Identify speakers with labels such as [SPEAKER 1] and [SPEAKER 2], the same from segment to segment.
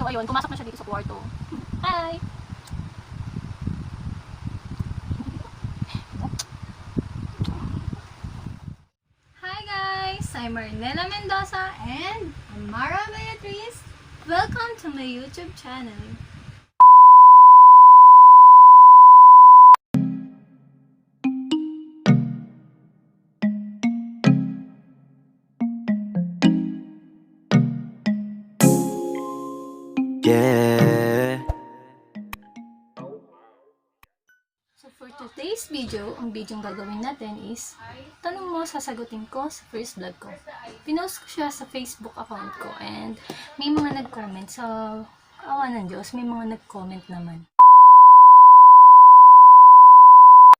[SPEAKER 1] So ayun, pumasok na siya dito sa kwarto. Hi! Hi guys! I'm Marnella Mendoza and Mara Beatriz. Welcome to my YouTube channel.
[SPEAKER 2] Yeah.
[SPEAKER 1] So for today's video, ang video gagawin natin is tanong mo, sasagutin ko sa first vlog ko. Pinost ko siya sa Facebook account ko and may mga nag-comment. So, awa ng Diyos, may mga nag-comment naman.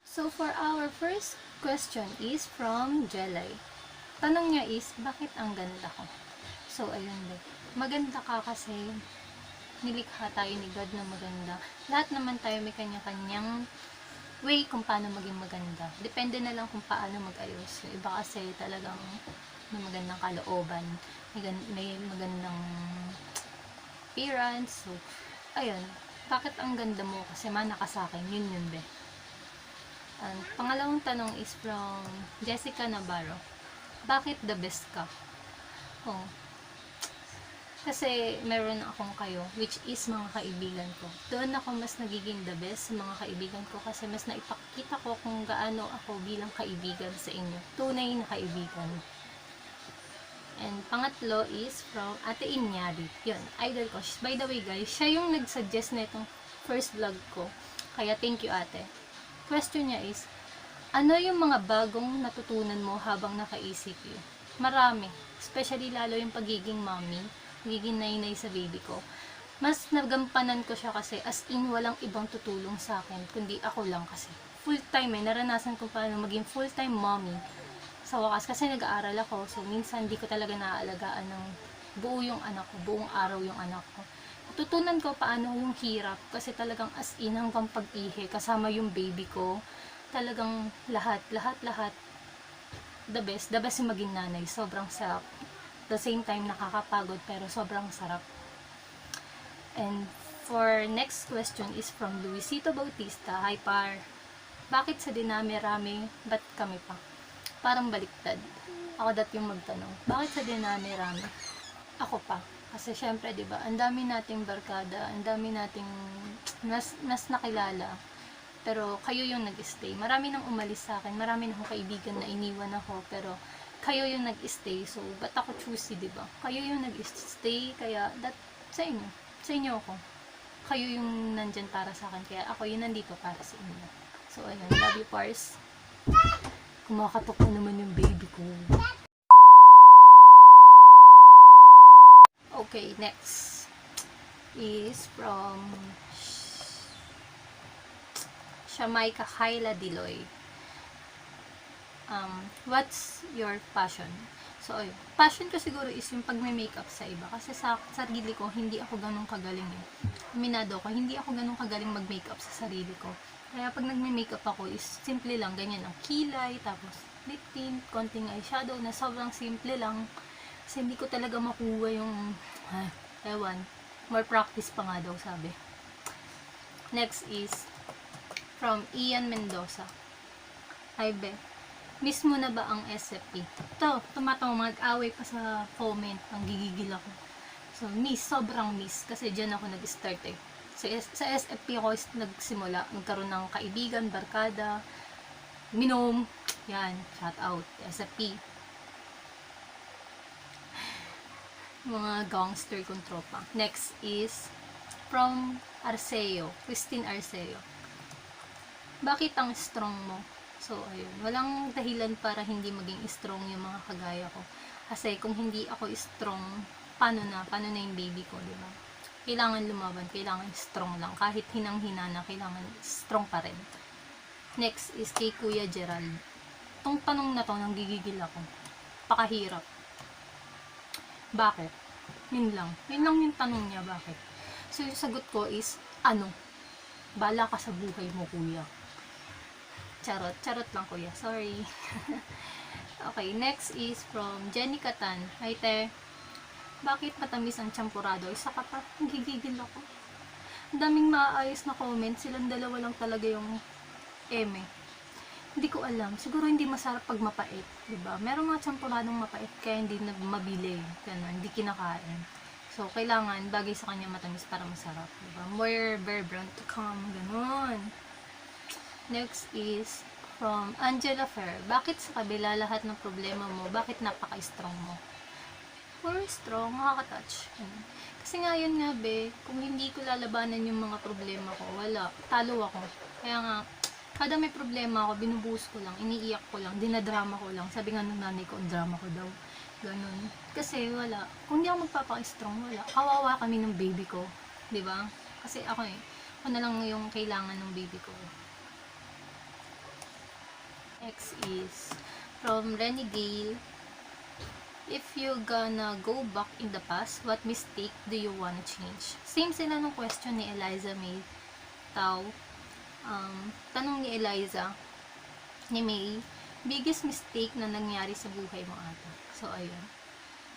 [SPEAKER 1] So for our first question is from Jelay. Tanong niya is, bakit ang ganda ko? So ayun ba, maganda ka kasi nilikha tayo ni God na maganda. Lahat naman tayo may kanya-kanyang way kung paano maging maganda. Depende na lang kung paano mag-ayos. Yung iba kasi talagang may magandang kalooban, may magandang appearance. So, ayun, bakit ang ganda mo? Kasi mana ka sa akin, yun be. Ang pangalawang tanong is from Jessica Navarro. Bakit the best ka? Oh, kasi meron akong kayo, which is mga kaibigan ko. Doon ako mas nagiging the best sa mga kaibigan ko kasi mas naipakita ko kung gaano ako bilang kaibigan sa inyo. Tunay na kaibigan. And pangatlo is from Ate Inyari. Yun, idol ko. By the way guys, siya yung nag-suggest na itong first vlog ko. Kaya thank you ate. Question niya is, ano yung mga bagong natutunan mo habang nakaisip yun? Marami. Especially lalo yung pagiging mommy. Nagiging nainay sa baby ko. Mas nagampanan ko siya kasi as in walang ibang tutulong sa akin, kundi ako lang kasi. Full time naranasan ko paano maging full time mommy. Sa wakas kasi nag-aaral ako, so minsan hindi ko talaga naaalagaan ng buo yung anak ko, buong araw yung anak ko. Tutunan ko paano yung hirap kasi talagang as in hanggang pag-ihi, kasama yung baby ko. Talagang lahat. The best yung maging nanay. Sobrang sarap. The same time nakakapagod pero sobrang sarap. And for next question is from Luisito Bautista. Hi par, bakit sa dinami-rami ba't kami pa? Parang baliktad. Ako yung magtanong, bakit sa dinami-rami ako pa? Kasi syempre 'di ba, ang dami nating barkada, ang dami nating mas nakilala. Pero kayo yung nag-stay. Marami nang umalis sa akin, marami nang kaibigan na iniwan ako, pero kayo yung nag-stay, so ba't ako choosy, diba? Kayo yung nag-stay, kaya sa inyo ako. Kayo yung nandyan para sa akin, kaya ako yung nandito para sa inyo. So ayun, love you pars. Kumakatok na naman yung baby ko. Okay, next is from Shamaika Kaila Diloy. What's your passion? So, ayun. Passion ko siguro is yung pag-makeup sa iba. Kasi sa sarili ko, hindi ako ganun kagaling eh. Aminado ko, hindi ako ganun kagaling mag-makeup sa sarili ko. Kaya pag nag-makeup ako is simple lang, ganyan ang kilay, tapos lip tint, konting eyeshadow na sobrang simple lang. Kasi hindi ko talaga makuha yung, ewan, more practice pa nga daw sabi. Next is from Ian Mendoza. Hi Be, miss mo na ba ang SFP? Ito, tumatawa, mag-away pa sa comment. Ang gigigil ako. So, sobrang miss. Kasi dyan ako nag-start eh. So, sa SFP ako nagsimula. Nagkaroon ng kaibigan, barkada, minom. Yan, shout out. SFP. Mga gangster kong tropa. Next is from Arceo. Christine Arceo. Bakit ang strong mo? So, ayun. Walang dahilan para hindi maging strong yung mga kagaya ko. Kasi kung hindi ako strong, paano na yung baby ko, diba? Kailangan lumaban, kailangan strong lang. Kahit hinang-hina na, kailangan strong pa rin. Next is kay Kuya Gerald. Itong tanong na to, nanggigigil ako. Pakahirap. Bakit? Yun lang yung tanong niya, bakit? So, yung sagot ko is, ano? Bala ka sa buhay mo, kuya. Charot lang kuya, sorry. Okay, next is from Jenny Catan. Hi te, Bakit matamis ang champurado? Isa ka pa, gigigil ako. Ang daming maayos na comment, silang dalawa lang talaga yung eme. Hindi ko alam. Siguro hindi masarap pag mapait, 'di ba? Merong mga champuradong mapait kaya hindi na mabili, ganun, hindi kinakain. So, kailangan bagay sa kanya matamis para masarap, 'di ba? More bear brand to come, ganun. Next is from Angela Fair. Bakit sa kabila lahat ng problema mo, bakit napaka-strong mo? More strong, nakaka-touch. Kasi nga yun nga be, kung hindi ko lalabanan yung mga problema ko, wala, talo ako. Kaya nga, kada may problema ako, binubuhos ko lang, iniiyak ko lang, dinadrama ko lang. Sabi nga ng nanay ko, drama ko daw. Ganun. Kasi wala. Kung hindi ako magpapaka-strong, wala. Kawawa kami ng baby ko. 'Di ba? Kasi ako ako na lang yung kailangan ng baby ko. Next is from Renegade. If you gonna go back in the past, what mistake do you wanna change? Same sila ng question ni Eliza May Tao. Tanong ni Eliza, ni May, biggest mistake na nangyari sa buhay mo ata. So, ayun.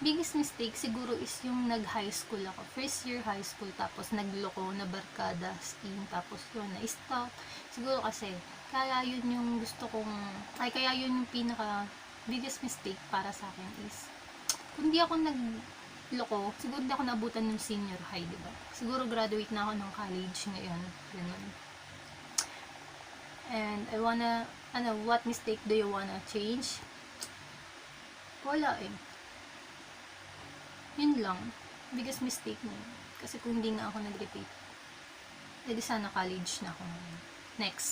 [SPEAKER 1] Biggest mistake siguro is yung nag-high school ako. First year high school, tapos nagloko, na barkada, scheme, tapos yun, na-stop. Siguro kasi, kaya yun yung gusto kong, kaya yun yung pinaka biggest mistake para sa akin is, kung di ako nagloko, siguro di ako naabutan ng senior high, diba? Siguro graduate na ako ng college ngayon. Ganun. And I wanna, what mistake do you wanna change? Wala eh. Yun lang. Biggest mistake mo. Kasi kung hindi nga ako nag-repeat, edi sana college na ako ngayon. Next.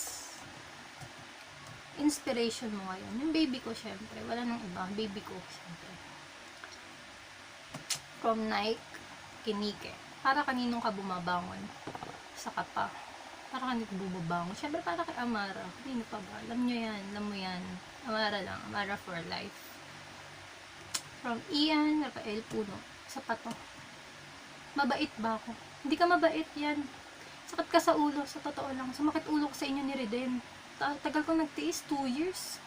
[SPEAKER 1] Inspiration mo ngayon. Yung baby ko, syempre. Wala nang iba. Baby ko, syempre. From Nike, Kinike. Para kaninong ka bumabangon? Sa kapa. Para ka nagbubabangon. Siyempre, para kay Amara. Hindi pa ba? Alam nyo yan. Alam mo yan. Amara lang. Amara for life. From Ian Rafael Puno. Sapato. Mabait ba ako? Hindi ka mabait yan. Sakit ka sa ulo. Sa totoo lang. Sumakit ulo ko sa inyo ni Reden. Tagal ko nagtiis. 2 years.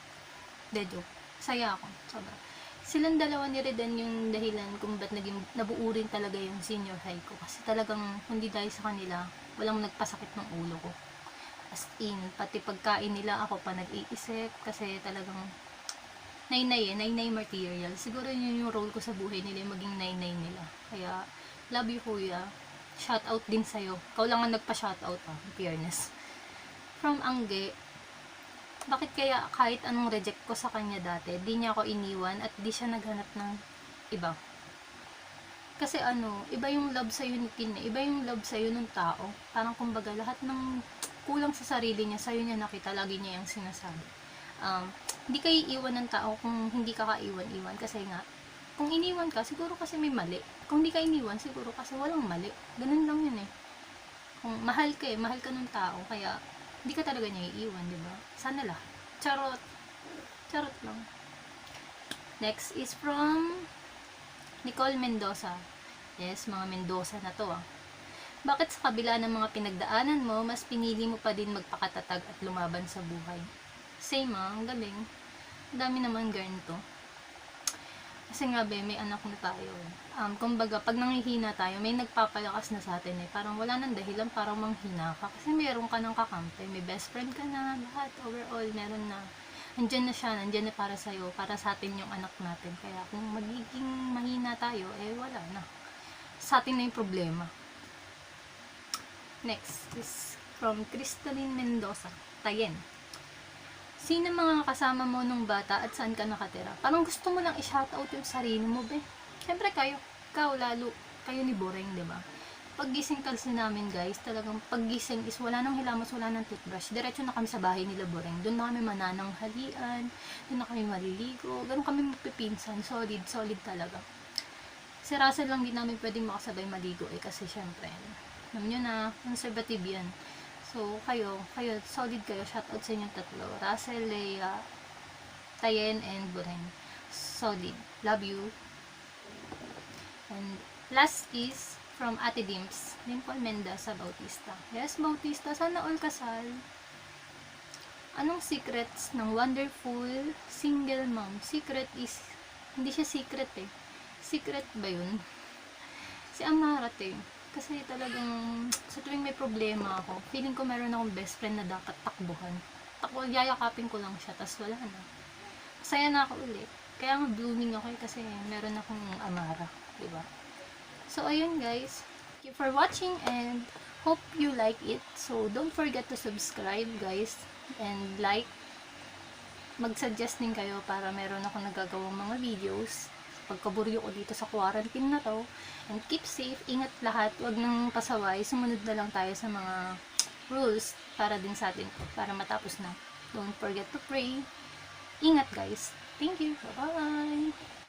[SPEAKER 1] Dedo. Saya ako. Sobra. Silang dalawa ni Reden yung dahilan kung ba't nabuo rin talaga yung senior high ko. Kasi talagang, hindi dahil sa kanila, walang nagpasakit ng ulo ko. As in, pati pagkain nila ako pa nag-iisip. Kasi talagang, nainay material. Siguro yun yung role ko sa buhay nila, maging nainay nila. Kaya, love you kuya. Shout out din sa'yo. Ikaw lang ang nagpa-shout out in fairness. From Angge, bakit kaya kahit anong reject ko sa kanya dati, di niya ako iniwan at di siya naghanap ng iba? Kasi iba yung love sa'yo ni Kin, iba yung love sa'yo ng tao. Parang kumbaga lahat ng kulang sa sarili niya, sa'yo niya nakita, lagi niya yung sinasabi. Hindi kayo iiwan ng tao kung hindi ka kaiwan-iwan. Kasi nga, kung iniwan ka, siguro kasi may mali. Kung hindi ka iniwan, siguro kasi walang mali. Ganun lang yun eh. Kung mahal ka mahal ka ng tao, kaya hindi ka talaga niya iiwan, di ba? Sana lahat. Charot. Charot lang. Next is from Nicole Mendoza. Yes, mga Mendoza na to ah. Bakit sa kabila ng mga pinagdaanan mo, mas pinili mo pa din magpakatatag at lumaban sa buhay? Same ang galing. Dami naman ganito. Kasi nga be, may anak na tayo. Kumbaga, pag nanghihina tayo, may nagpapalakas na sa atin eh. Parang wala nang dahilan para manghina ka. Kasi meron ka ng kakampi. May best friend ka na, lahat, overall, meron na. Andyan na siya, andyan na para sa'yo, para sa atin yung anak natin. Kaya kung magiging mahina tayo, wala na. Sa atin na yung problema. Next is from Crystalline Mendoza. Tayen. Sino mga kasama mo nung bata at saan ka nakatira? Parang gusto mo lang i-shoutout yung sarili mo, be. Siyempre kayo, lalo, kayo ni Boreng, diba? Paggising kasi namin, guys, talagang paggising is wala nang hilamos, wala nang toothbrush. Diretso na kami sa bahay nila Boreng. Doon na kami manananghalian, doon na kami maliligo, ganun kami magpipinsan. Solid talaga. Si Russell lang din namin pwedeng makasabay maligo kasi syempre, alam nyo na, conservative yan. So, kayo, solid kayo. Shoutout sa inyong tatlo. Russell, Leia, Tayen, and Boreng. Solid. Love you. And last is from Ate Dimps. Dimple Mendoza Bautista. Yes, Bautista. Sana all kasal. Anong secrets ng wonderful single mom? Secret is, hindi siya secret eh. Secret ba yun? Si Amarate, kasi talagang sa tuwing may problema ako, feeling ko meron akong best friend na dapat takbuhan. Yayakapin ko lang siya, tas wala na. Masaya na ako ulit. Kaya nga blooming ako kasi meron akong Amara, diba? So, ayun guys. Thank you for watching and hope you like it. So, don't forget to subscribe guys and like. Mag-suggest din kayo para meron ako nagagawang mga videos. Pagkaburyo ko dito sa quarantine na to. And keep safe. Ingat lahat. Huwag nang pasaway. Sumunod na lang tayo sa mga rules para din sa atin. Para matapos na. Don't forget to pray. Ingat guys. Thank you. Bye-bye.